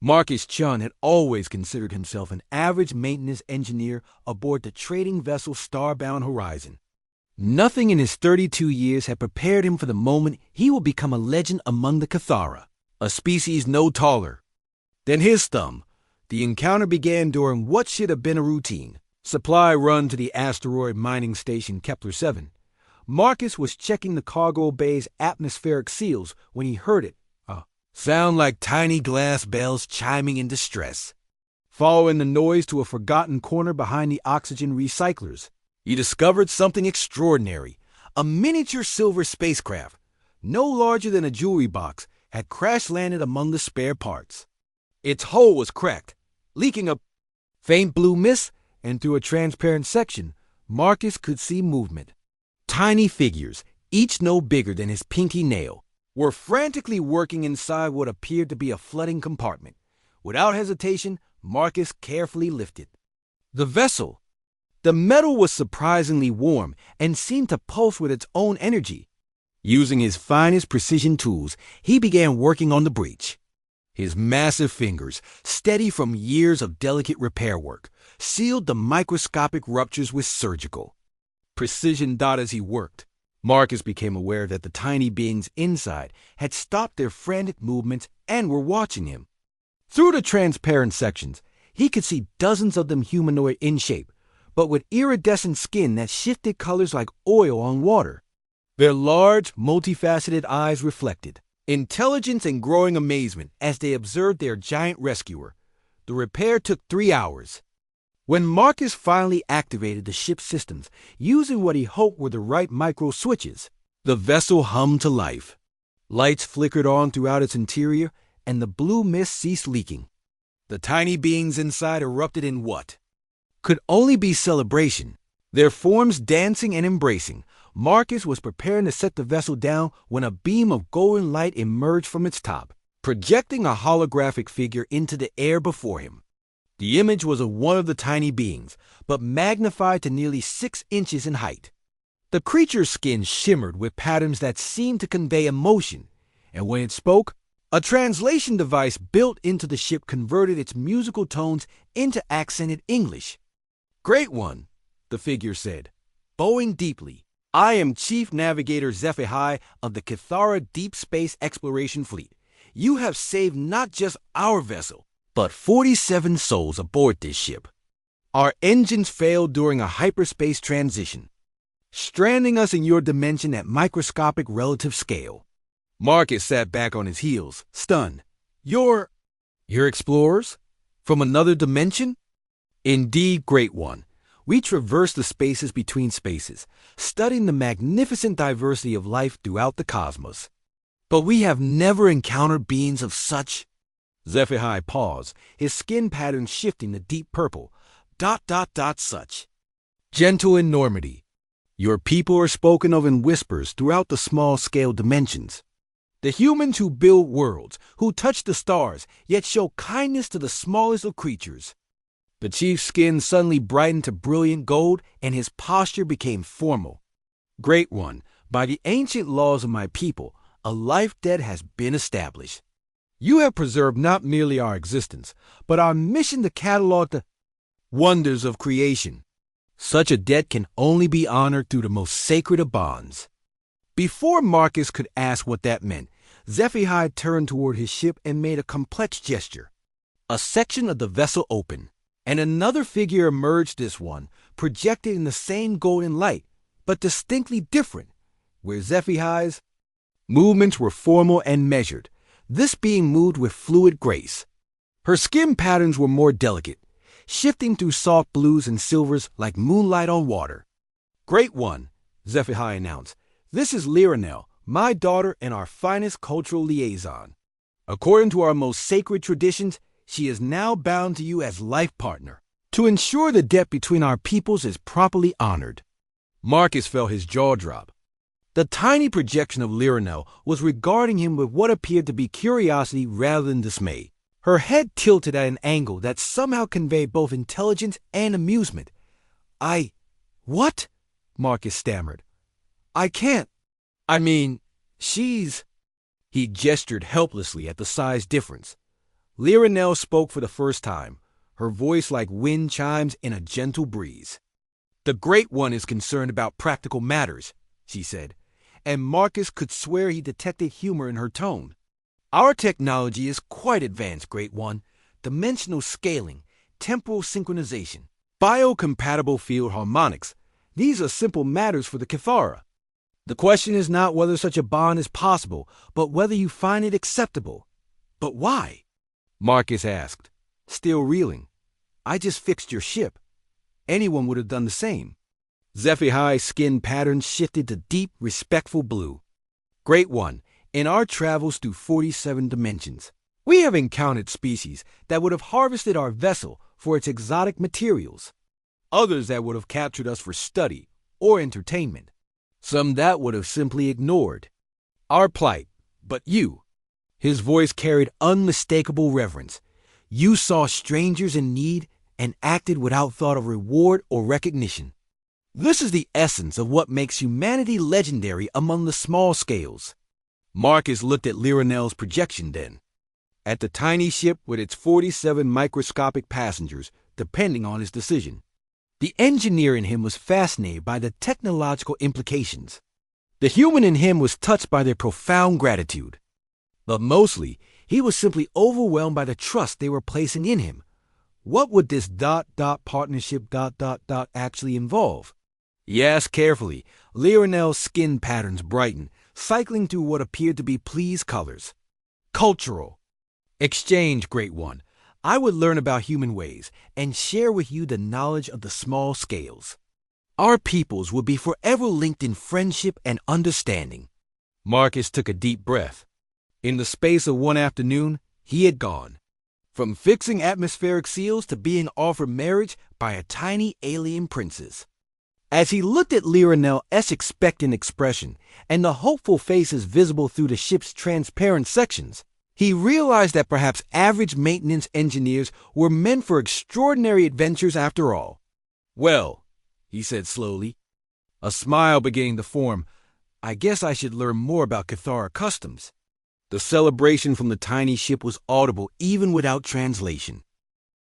Marcus Chun had always considered himself an average maintenance engineer aboard the trading vessel Starbound Horizon. Nothing in his 32 years had prepared him for the moment he would become a legend among the Cathara, a species no taller than his thumb. The encounter began during what should have been a routine supply run to the asteroid mining station Kepler-7. Marcus was checking the cargo bay's atmospheric seals when he heard it sound like tiny glass bells chiming in distress. Following the noise to a forgotten corner behind the oxygen recyclers, he discovered something extraordinary. A miniature silver spacecraft, no larger than a jewelry box, had crash-landed among the spare parts. Its hull was cracked, leaking a faint blue mist, and through a transparent section, Marcus could see movement. Tiny figures, each no bigger than his pinky nail, were frantically working inside what appeared to be a flooding compartment. Without hesitation, Marcus carefully lifted the vessel. The metal was surprisingly warm and seemed to pulse with its own energy. Using his finest precision tools, he began working on the breach. His massive fingers, steady from years of delicate repair work, sealed the microscopic ruptures with surgical precision. As he worked, Marcus became aware that the tiny beings inside had stopped their frantic movements and were watching him. Through the transparent sections, he could see dozens of them humanoid in shape, but with iridescent skin that shifted colors like oil on water. Their large, multifaceted eyes reflected intelligence and growing amazement as they observed their giant rescuer. The repair took 3 hours. When Marcus finally activated the ship's systems, using what he hoped were the right micro switches, the vessel hummed to life. Lights flickered on throughout its interior, and the blue mist ceased leaking. The tiny beings inside erupted in what could only be celebration, their forms dancing and embracing. Marcus was preparing to set the vessel down when a beam of golden light emerged from its top, projecting a holographic figure into the air before him. The image was of one of the tiny beings, but magnified to nearly 6 inches in height. The creature's skin shimmered with patterns that seemed to convey emotion, and when it spoke, a translation device built into the ship converted its musical tones into accented English. "Great One," the figure said, bowing deeply. "I am Chief Navigator HFY of the Cathara Deep Space Exploration Fleet. You have saved not just our vessel, but 47 souls aboard this ship. Our engines failed during a hyperspace transition, stranding us in your dimension at microscopic relative scale." Marcus sat back on his heels, stunned. You're explorers? From another dimension?" "Indeed, Great One. We traverse the spaces between spaces, studying the magnificent diversity of life throughout the cosmos. But we have never encountered beings of such..." Zephyrhai paused, his skin pattern shifting to deep purple. Such gentle enormity. Your people are spoken of in whispers throughout the small-scale dimensions. The humans who build worlds, who touch the stars, yet show kindness to the smallest of creatures. The chief's skin suddenly brightened to brilliant gold, and his posture became formal. "Great One, by the ancient laws of my people, a life debt has been established. You have preserved not merely our existence, but our mission to catalog the wonders of creation. Such a debt can only be honored through the most sacred of bonds." Before Marcus could ask what that meant, Zephyrhai turned toward his ship and made a complex gesture. A section of the vessel opened, and another figure emerged, this one projected in the same golden light, but distinctly different. Where Zephyrhai's movements were formal and measured, this being moved with fluid grace. Her skin patterns were more delicate, shifting through soft blues and silvers like moonlight on water. "Great One," Zephyrhai announced, "this is Liranel, my daughter and our finest cultural liaison. According to our most sacred traditions, she is now bound to you as life partner, to ensure the debt between our peoples is properly honored." Marcus felt his jaw drop. The tiny projection of Liranel was regarding him with what appeared to be curiosity rather than dismay. Her head tilted at an angle that somehow conveyed both intelligence and amusement. What?" Marcus stammered. "I can't. She's..." He gestured helplessly at the size difference. Liranelle spoke for the first time, her voice like wind chimes in a gentle breeze. "The Great One is concerned about practical matters," she said, and Marcus could swear he detected humor in her tone. "Our technology is quite advanced, Great One. Dimensional scaling, temporal synchronization, biocompatible field harmonics. These are simple matters for the Cathara. The question is not whether such a bond is possible, but whether you find it acceptable." "But why?" Marcus asked, still reeling. "I just fixed your ship. Anyone would have done the same." Zephyr's skin pattern shifted to deep, respectful blue. "Great One, in our travels through 47 dimensions, we have encountered species that would have harvested our vessel for its exotic materials, others that would have captured us for study or entertainment, some that would have simply ignored our plight. But you," his voice carried unmistakable reverence, "you saw strangers in need and acted without thought of reward or recognition. This is the essence of what makes humanity legendary among the small scales." Marcus looked at Liranelle's projection then, at the tiny ship with its 47 microscopic passengers, depending on his decision. The engineer in him was fascinated by the technological implications. The human in him was touched by their profound gratitude. But mostly, he was simply overwhelmed by the trust they were placing in him. What would this ... partnership ... actually involve? He asked carefully. Liranelle's skin patterns brightened, cycling through what appeared to be pleased colors. "Cultural exchange, Great One. I would learn about human ways and share with you the knowledge of the small scales. Our peoples would be forever linked in friendship and understanding." Marcus took a deep breath. In the space of one afternoon, he had gone from fixing atmospheric seals to being offered marriage by a tiny alien princess. As he looked at Liranelle's expectant expression and the hopeful faces visible through the ship's transparent sections, he realized that perhaps average maintenance engineers were meant for extraordinary adventures after all. "Well," he said slowly, a smile beginning to form, "I guess I should learn more about Cathara customs." The celebration from the tiny ship was audible even without translation.